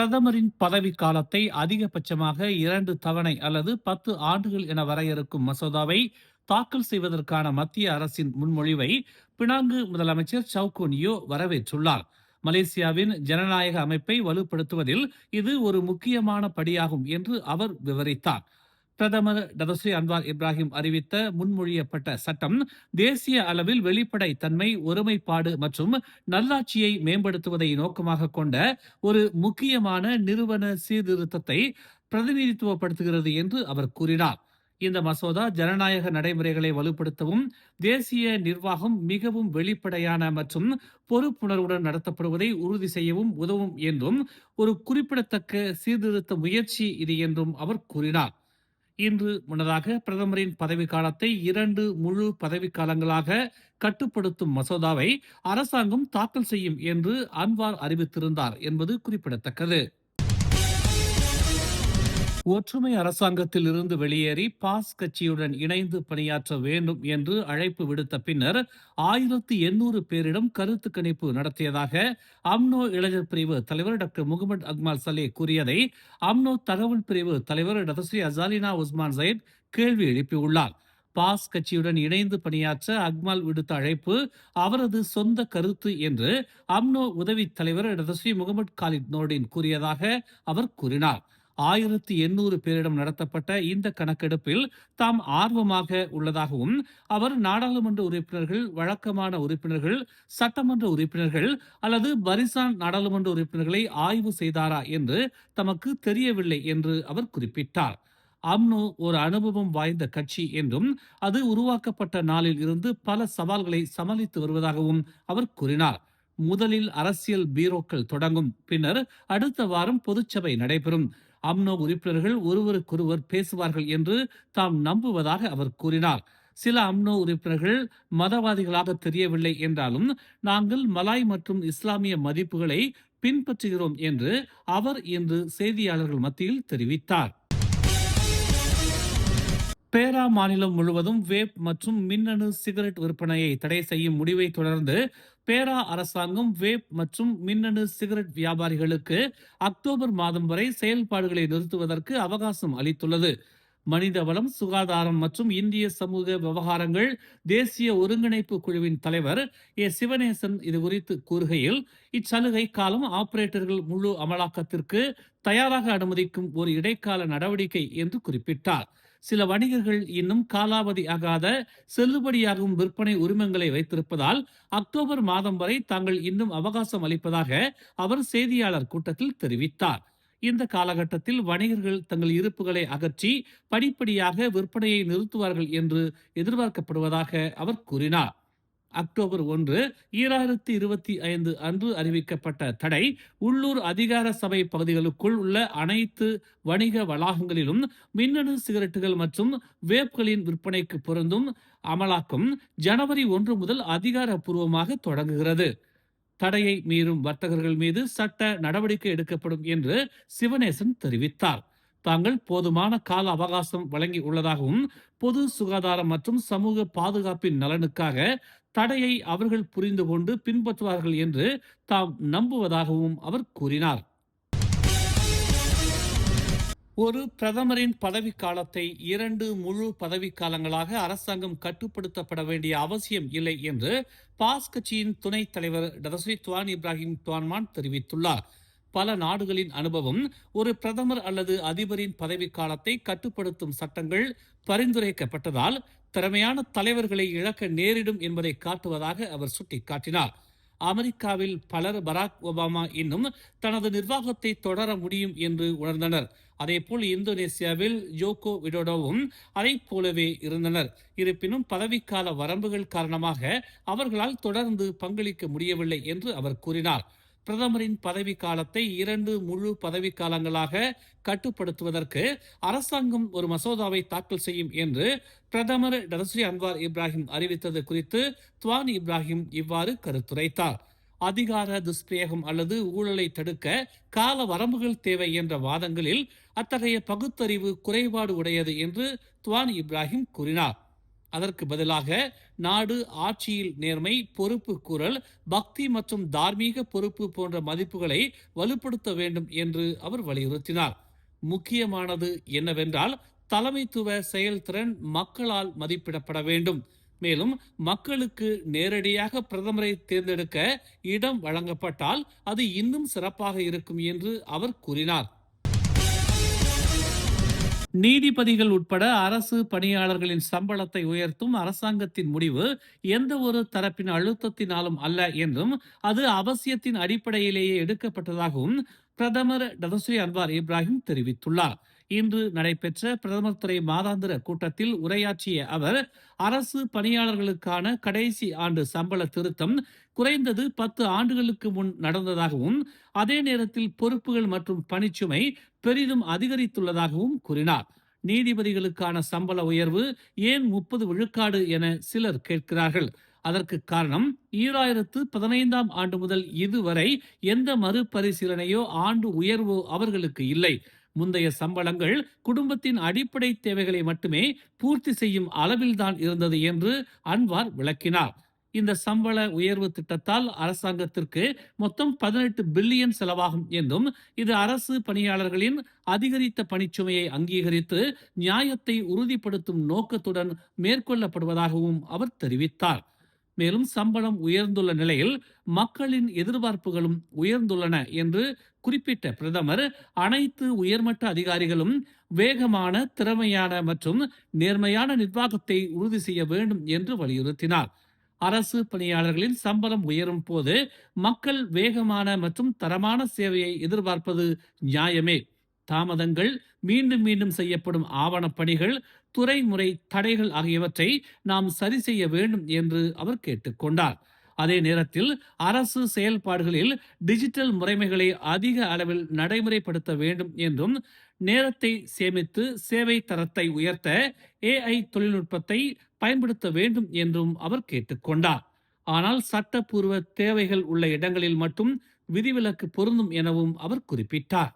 பிரதமரின் பதவி காலத்தை அதிகபட்சமாக 2 தவணை அல்லது 10 ஆண்டுகள் என வரையறுக்கும் மசோதாவை தாக்கல் செய்வதற்கான மத்திய அரசின் முன்மொழிவை பினாங்கு முதலமைச்சர் சவுகோ நியோ வரவேற்றுள்ளார். மலேசியாவின் ஜனநாயக அமைப்பை வலுப்படுத்துவதில் இது ஒரு முக்கியமான படியாகும் என்று அவர் விவரித்தார். பிரதமர் டதஸ்ரீ அன்வார் இப்ராஹிம் அறிவித்த முன்மொழியப்பட்ட சட்டம் தேசிய அளவில் வெளிப்படை தன்மை, ஒருமைப்பாடு மற்றும் நல்லாட்சியை மேம்படுத்துவதை நோக்கமாக கொண்ட ஒரு முக்கியமான நிறுவன சீர்திருத்தத்தை பிரதிநிதித்துவப்படுத்துகிறது என்று அவர் கூறினார். இந்த மசோதா ஜனநாயக நடைமுறைகளை வலுப்படுத்தவும், தேசிய நிர்வாகம் மிகவும் வெளிப்படையான மற்றும் பொறுப்புணர்வுடன் நடத்தப்படுவதை உறுதி செய்யவும் உதவும் என்றும் ஒரு குறிப்பிடத்தக்க சீர்திருத்த முயற்சி இது என்றும் அவர் கூறினார். இன்று முன்னதாக பிரதமரின் பதவிக்காலத்தை 2 முழு பதவிக்காலங்களாக கட்டுப்படுத்தும் மசோதாவை அரசாங்கம் தாக்கல் செய்யும் என்று அன்வார் அறிவித்திருந்தார் என்பது குறிப்பிடத்தக்கது. ஒற்றுமை அரசாங்கத்தில் இருந்து வெளியேறி பாஸ் கட்சியுடன் இணைந்து பணியாற்ற வேண்டும் என்று அழைப்பு விடுத்த பின்னர் 1800 பேரிடம் கருத்து கணிப்பு நடத்தியதாக அம்னோ இளைஞர் பிரிவு தலைவர் டாக்டர் முகமது அக்மால் சலே கூறியதை அம்னோ தகவல் பிரிவு தலைவர் டதஸ்ரீ அசாலினா உஸ்மான் சையத் கேள்வி எழுப்பியுள்ளார். பாஸ் கட்சியுடன் இணைந்து பணியாற்ற அக்மால் விடுத்த அழைப்பு அவரது சொந்த கருத்து என்று அம்னோ உதவி தலைவர் டதஸ்ரீ முகமது காலித் நோர்டின் கூறியதாக அவர் கூறினார். 1800 பேரிடம் நடத்தப்பட்ட இந்த கணக்கெடுப்பில் தாம் ஆர்வமாக உள்ளதாகவும், அவர் நாடாளுமன்ற உறுப்பினர்கள், வழக்கமான உறுப்பினர்கள், சட்டமன்ற உறுப்பினர்கள் அல்லது பரிசான் நாடாளுமன்ற உறுப்பினர்களை ஆய்வு செய்தாரா என்று தமக்கு தெரியவில்லை என்று அவர் குறிப்பிட்டார். அம்னோ ஒரு அனுபவம் வாய்ந்த கட்சி என்றும், அது உருவாக்கப்பட்ட நாளில் இருந்து பல சவால்களை சமாளித்து வருவதாகவும் அவர் கூறினார். முதலில் அரசியல் பீரோக்கள் தொடங்கும், பின்னர் அடுத்த வாரம் பொதுச்சபை நடைபெறும். அம்னோ உறுப்பினர்கள் ஒருவருக்கொருவர் பேசுவார்கள் என்று தாம் நம்புவதாக அவர் கூறினார். சில அம்னோ உறுப்பினர்கள் மதவாதிகளாக தெரியவில்லை என்றாலும் நாங்கள் மலாய் மற்றும் இஸ்லாமிய மதிப்புகளை பின்பற்றுகிறோம் என்று அவர் இன்று செய்தியாளர்கள் மத்தியில் தெரிவித்தார். பேரா மாநிலம் முழுவதும் வேப் மற்றும் மின்னணு சிகரெட் விற்பனையை தடை செய்யும் முடிவை தொடர்ந்து பேரா அரசாங்கம் வேப் மற்றும் மின்னணு சிகரெட் வியாபாரிகளுக்கு அக்டோபர் மாதம் வரை செயல்பாடுகளை நிறுத்துவதற்கு அவகாசம் அளித்துள்ளது. மனிதவளம், சுகாதாரம் மற்றும் இந்திய சமூக விவகாரங்கள் தேசிய ஒருங்கிணைப்பு குழுவின் தலைவர் சிவனேசன் இது குறித்து கூறுகையில், இச்சலுகை காலம் ஆபரேட்டர்கள் முழு அமலாக்கத்திற்கு தயாராக அனுமதிக்கும் ஒரு இடைக்கால நடவடிக்கை என்று குறிப்பிட்டார். சில வணிகர்கள் இன்னும் காலாவதி ஆகாத செல்லுபடியாகும் விற்பனை உரிமங்களை வைத்திருப்பதால் அக்டோபர் மாதம் வரை தாங்கள் இன்னும் அவகாசம் அளிப்பதாக அவர் செய்தியாளர் கூட்டத்தில் தெரிவித்தார். இந்த காலகட்டத்தில் வணிகர்கள் தங்கள் இருப்புகளை அகற்றி படிப்படியாக விற்பனையை நிறுத்துவார்கள் என்று எதிர்பார்க்கப்படுவதாக அவர் கூறினார். அக்டோபர் 1, 2025 அன்று அறிவிக்கப்பட்ட தடை உள்ளூர் அதிகார சபை பகுதிகளுக்குள் உள்ள அனைத்து வணிக வளாகங்களிலும் மின்னணு சிகரெட்டுகள் மற்றும் வேப்களின் விற்பனைக்கு பொருந்தும். அமலாக்கம் ஜனவரி 1 முதல் அதிகாரப்பூர்வமாக தொடங்குகிறது. தடையை மீறும் வர்த்தகர்கள் மீது சட்ட நடவடிக்கை எடுக்கப்படும் என்று சிவனேசன் தெரிவித்தார். தாங்கள் போதுமான கால அவகாசம் வழங்கி உள்ளதாகவும், பொது சுகாதாரம் மற்றும் சமூக பாதுகாப்பின் நலனுக்காக தடையை அவர்கள் புரிந்து கொண்டு பின்பற்றுவார்கள் என்று தாம் நம்புவதாகவும் அவர் கூறினார். ஒரு பிரதமரின் பதவிக்காலத்தை 2 முழு பதவிக்காலங்களாக அரசாங்கம் கட்டுப்படுத்தப்பட வேண்டிய அவசியம் இல்லை என்று பாஸ் கட்சியின் துணைத் தலைவர் டதஸ்ரீ துவான் இப்ராஹிம் துவான்மான் தெரிவித்துள்ளார். பல நாடுகளின் அனுபவம் ஒரு பிரதமர் அல்லது அதிபரின் பதவிக்காலத்தை கட்டுப்படுத்தும் சட்டங்கள் பரிந்துரைக்கப்பட்டதால் திறமையான தலைவர்களை இழக்க நேரிடும் என்பதை காட்டுவதாக அவர் சுட்டிக்காட்டினார். அமெரிக்காவில் பலர் பராக் ஒபாமா இன்னும் தனது நிர்வாகத்தை தொடர முடியும் என்று உணர்ந்தனர். அதேபோல் இந்தோனேசியாவில் ஜோகோ விடோடோவும் அதை போலவே இருந்தனர். இருப்பினும் பதவிக்கால வரம்புகள் காரணமாக அவர்களால் தொடர்ந்து பங்களிக்க முடியவில்லை என்று அவர் கூறினார். பிரதமரின் பதவி காலத்தை 2 முழு பதவிக்காலங்களாக கட்டுப்படுத்துவதற்கு அரசாங்கம் ஒரு மசோதாவை தாக்கல் செய்யும் என்று பிரதமர் டதஸ்ரீ அன்வார் இப்ராஹிம் அறிவித்தது குறித்து துவான் இப்ராஹிம் இவ்வாறு கருத்துரைத்தார். அதிகார துஷ்பிரயோகம் அல்லது ஊழலை தடுக்க கால வரம்புகள் தேவை என்ற வாதங்களில் அத்தகைய பகுத்தறிவு குறைபாடு உடையது என்று துவான் இப்ராஹிம் கூறினார். அதற்கு பதிலாக நாடு ஆட்சியில் நேர்மை, பொறுப்பு கூறல், பக்தி மற்றும் தார்மீக பொறுப்பு போன்ற மதிப்புகளை வலுப்படுத்த வேண்டும் என்று அவர் வலியுறுத்தினார். முக்கியமானது என்னவென்றால், தலைமைத்துவ செயல்திறன் மக்களால் மதிப்பிடப்பட வேண்டும். மேலும் மக்களுக்கு நேரடியாக பிரதமரை தேர்ந்தெடுக்க இடம் வழங்கப்பட்டால் அது இன்னும் சிறப்பாக இருக்கும் என்று அவர் கூறினார். நீதிபதிகள் உட்பட அரசு பணியாளர்களின் சம்பளத்தை உயர்த்தும் அரசாங்கத்தின் முடிவு எந்த ஒரு தரப்பின் அழுத்தத்தினாலும் அல்ல என்றும் அது அவசியத்தின் அடிப்படையிலேயே எடுக்கப்பட்டதாகவும் பிரதமர் டதஸ்ரீ அன்வார் இப்ராஹிம் தெரிவித்துள்ளார். இன்று நடைபெற்ற பிரதமர் துறை மாதாந்திர கூட்டத்தில் உரையாற்றிய அவர், அரசு பணியாளர்களுக்கான கடைசி ஆண்டு சம்பள திருத்தம் குறைந்தது 10 ஆண்டுகளுக்கு முன் நடந்ததாகவும் அதே நேரத்தில் பொறுப்புகள் மற்றும் பணிச்சுமை பெரிதும் அதிகரித்துள்ளதாகவும் கூறினார். நீதிபதிகளுக்கான சம்பள உயர்வு ஏன் 30 விழுக்காடு என சிலர் கேட்கிறார்கள். அதற்கு காரணம், 2015ஆம் ஆண்டு முதல் இதுவரை எந்த மறுபரிசீலனையோ ஆண்டு உயர்வோ அவர்களுக்கு இல்லை. முந்தைய சம்பளங்கள் குடும்பத்தின் அடிப்படை தேவைகளை மட்டுமே பூர்த்தி செய்யும் அளவில்தான் இருந்தது என்று அன்வார் விளக்கினார். இந்த சம்பள உயர்வு திட்டத்தால் அரசாங்கத்திற்கு மொத்தம் 18 பில்லியன் செலவாகும் என்றும் இது அரசு பணியாளர்களின் அதிகரித்த பணிச்சுமையை அங்கீகரித்து நியாயத்தை உறுதிப்படுத்தும் நோக்கத்துடன் மேற்கொள்ளப்படுவதாகவும் அவர் தெரிவித்தார். மேலும் சம்பளம் உயர்ந்துள்ள நிலையில் மக்களின் எதிர்பார்ப்புகளும் உயர்ந்துள்ளன என்று குறிப்பிட்ட பிரதமர், அனைத்து உயர்மட்ட அதிகாரிகளும் வேகமான, திறமையான மற்றும் நேர்மையான நிர்வாகத்தை உறுதி செய்ய வேண்டும் என்று வலியுறுத்தினார். அரசு பணியாளர்களின் சம்பளம் உயரும் போது மக்கள் வேகமான மற்றும் தரமான சேவையை எதிர்பார்ப்பது நியாயமே. தாமதங்கள், மீண்டும் மீண்டும் செய்யப்படும் ஆவணப்பணிகள், துறைமுறை தடைகள் ஆகியவற்றை நாம் சரி செய்ய வேண்டும் என்று அவர் கேட்டுக்கொண்டார். அதே நேரத்தில் அரசு செயல்பாடுகளில் டிஜிட்டல் முறைமைகளை அதிக அளவில் நடைமுறைப்படுத்த வேண்டும் என்றும், நேரத்தை சேமித்து சேவை தரத்தை உயர்த்த AI தொழில்நுட்பத்தை பயன்படுத்த வேண்டும் என்றும் அவர் கேட்டுக்கொண்டார். ஆனால் சட்டப்பூர்வ தேவைகள் உள்ள இடங்களில் மட்டும் விதிவிலக்கு பொருந்தும் எனவும் அவர் குறிப்பிட்டார்.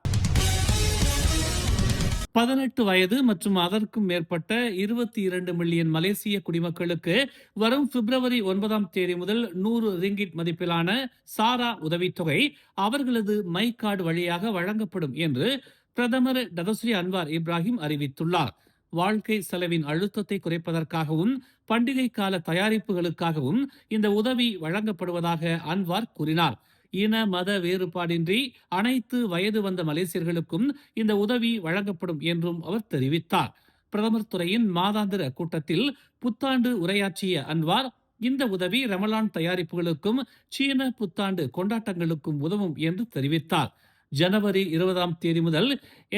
18 வயது மற்றும் அதற்கும் மேற்பட்ட 22 மில்லியன் மலேசிய குடிமக்களுக்கு வரும் பிப்ரவரி 9ஆம் தேதி முதல் 100 ரிங்கிட் மதிப்பிலான சாரா உதவித்தொகை அவர்களது மை கார்டு வழியாக வழங்கப்படும் என்று பிரதமர் டதஸ்ரீ அன்வார் இப்ராஹிம் அறிவித்துள்ளார். வாழ்க்கை செலவின் அழுத்தத்தை குறைப்பதற்காகவும் பண்டிகை கால தயாரிப்புகளுக்காகவும் இந்த உதவி வழங்கப்படுவதாக அன்வார் கூறினார். இன மத வேறுபாடின்றி அனைத்து வயது வந்த மலேசியர்களுக்கும் இந்த உதவி வழங்கப்படும் என்றும் அவர் தெரிவித்தார். பிரதமர் துறையின் மாதாந்திர கூட்டத்தில் புத்தாண்டு உரையாற்றிய அன்வார், இந்த உதவி ரமலான் தயாரிப்புகளுக்கும் சீன புத்தாண்டு கொண்டாட்டங்களுக்கும் உதவும் என்று தெரிவித்தார். ஜனவரி 20ஆம் தேதி முதல்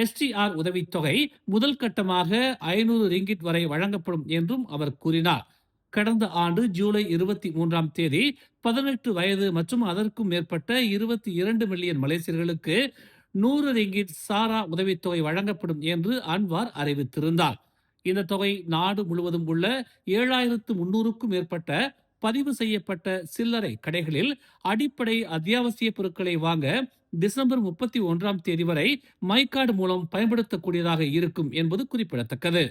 STR உதவித்தொகை முதல் கட்டமாக 500 ரிங்கிட் வரை வழங்கப்படும் என்றும் அவர் கூறினார். கடந்த ஆண்டு ஜூலை 23ஆம் தேதி 18 வயது மற்றும் அதற்கும் மேற்பட்ட 22 மில்லியன் மலேசியர்களுக்கு 100 ரிங்கிட் சாரா உதவித்தொகை வழங்கப்படும் என்று அன்வார் அறிவித்திருந்தார். இந்த தொகை நாடு முழுவதும் உள்ள 7300க்கும் மேற்பட்ட பதிவு செய்யப்பட்ட சில்லறை கடைகளில் அடிப்படை அத்தியாவசிய பொருட்களை வாங்க டிசம்பர் 31ஆம் தேதி வரை மைகார்டு மூலம் பயன்படுத்தக்கூடியதாக இருக்கும் என்பது குறிப்பிடத்தக்கது.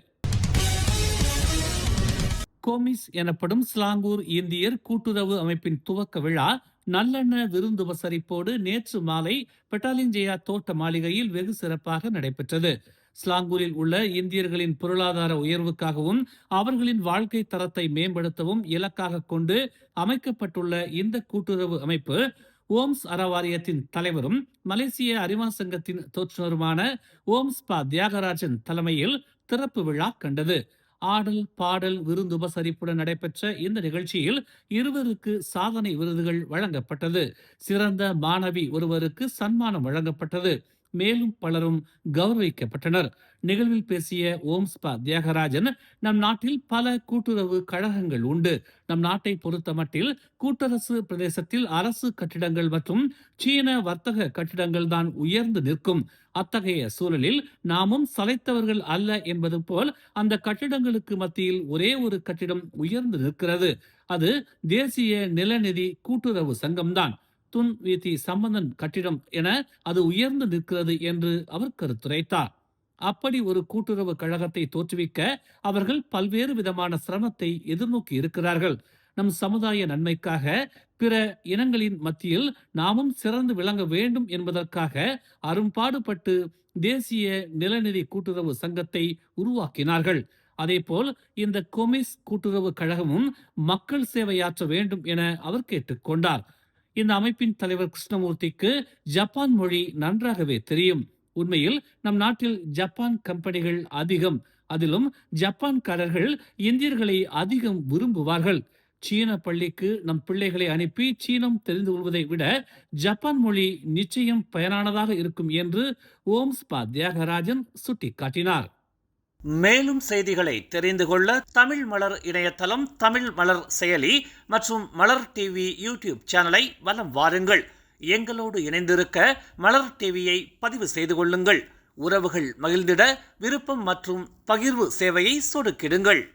கோமிஸ் எனப்படும் ஸ்லாங்கூர் இந்தியர் கூட்டுறவு அமைப்பின் துவக்க விழா நல்லெண்ண விருந்துபசரிப்போடு நேற்று மாலை பெட்டாலிஞ்சயா தோட்ட மாளிகையில் வெகு சிறப்பாக நடைபெற்றது. ஸ்லாங்கூரில் உள்ள இந்தியர்களின் பொருளாதார உயர்வுக்காகவும் அவர்களின் வாழ்க்கை தரத்தை மேம்படுத்தவும் இலக்காக கொண்டு அமைக்கப்பட்டுள்ள இந்த கூட்டுறவு அமைப்பு ஓம்ஸ் அறவாரியத்தின் தலைவரும் மலேசிய அறிவா சங்கத்தின் தோற்றுநருமான ஓம்ஸ் பா தியாகராஜன் தலைமையில் திறப்பு விழா கண்டது. ஆடல், பாடல், விருந்துபசரிப்புடன் நடைபெற்ற இந்த நிகழ்ச்சியில் இருவருக்கு சாதனை விருதுகள் வழங்கப்பட்டது. சிறந்த மாணவி ஒருவருக்கு சன்மானம் வழங்கப்பட்டது. மேலும் பலரும் கௌரவிக்கப்பட்டனர். நிகழ்வில் பேசிய ஓம்ஸ்பா தியாகராஜன், நம் நாட்டில் பல கூட்டுறவு கழகங்கள் உண்டு. நம் நாட்டை பொறுத்த மட்டில் கூட்டரசு பிரதேசத்தில் அரசு கட்டிடங்கள் மற்றும் சீன வர்த்தக கட்டிடங்கள் தான் உயர்ந்து நிற்கும். அத்தகைய சூழலில் நாமும் சளைத்தவர்கள் அல்ல என்பது போல் அந்த கட்டிடங்களுக்கு மத்தியில் ஒரே ஒரு கட்டிடம் உயர்ந்து நிற்கிறது. அது தேசிய நிலநிதி கூட்டுறவு சங்கம்தான். துன் வீதி சம்பந்தன் கட்டிடம் என அது உயர்ந்து நிற்கிறது என்று அவர் கருத்துரைத்தார். அப்படி ஒரு கூட்டுறவு கழகத்தை தோற்றுவிக்க அவர்கள் பல்வேறு விதமான சிரமத்தை எதிர்நோக்கி இருக்கிறார்கள். நம் சமுதாய நன்மைக்காக பிற இனங்களின் மத்தியில் நாமும் சிறந்து விளங்க வேண்டும் என்பதற்காக அரும்பாடுபட்டு தேசிய நிலநிதி கூட்டுறவு சங்கத்தை உருவாக்கினார்கள். அதேபோல் இந்த கொமிஸ் கூட்டுறவு கழகமும் மக்கள் சேவையாற்ற வேண்டும் என அவர் கேட்டுக்கொண்டார். இந்த அமைப்பின் தலைவர் கிருஷ்ணமூர்த்திக்கு ஜப்பான் மொழி நன்றாகவே தெரியும். உண்மையில் நம் நாட்டில் ஜப்பான் கம்பெனிகள் அதிகம். அதிலும் ஜப்பான்காரர்கள் இந்தியர்களை அதிகம் விரும்புவார்கள். சீன பள்ளிக்கு நம் பிள்ளைகளை அனுப்பி சீனம் தெரிந்து கொள்வதை விட ஜப்பான் மொழி நிச்சயம் பயனானதாக இருக்கும் என்று ஓம்ஸ்பா தியாகராஜன் சுட்டிக்காட்டினார். மேலும் செய்திகளை தெரிந்து கொள்ள தமிழ் மலர் இணையதளம், தமிழ் மலர் செயலி மற்றும் மலர் டிவி யூடியூப் சேனலை வலம் வாருங்கள். எங்களோடு இணைந்திருக்க மலர் டிவியை பதிவு செய்து கொள்ளுங்கள். உறவுகள் மகிழ்ந்திட விருப்பம் மற்றும் பகிர்வு சேவையை சொடுக்கிடுங்கள்.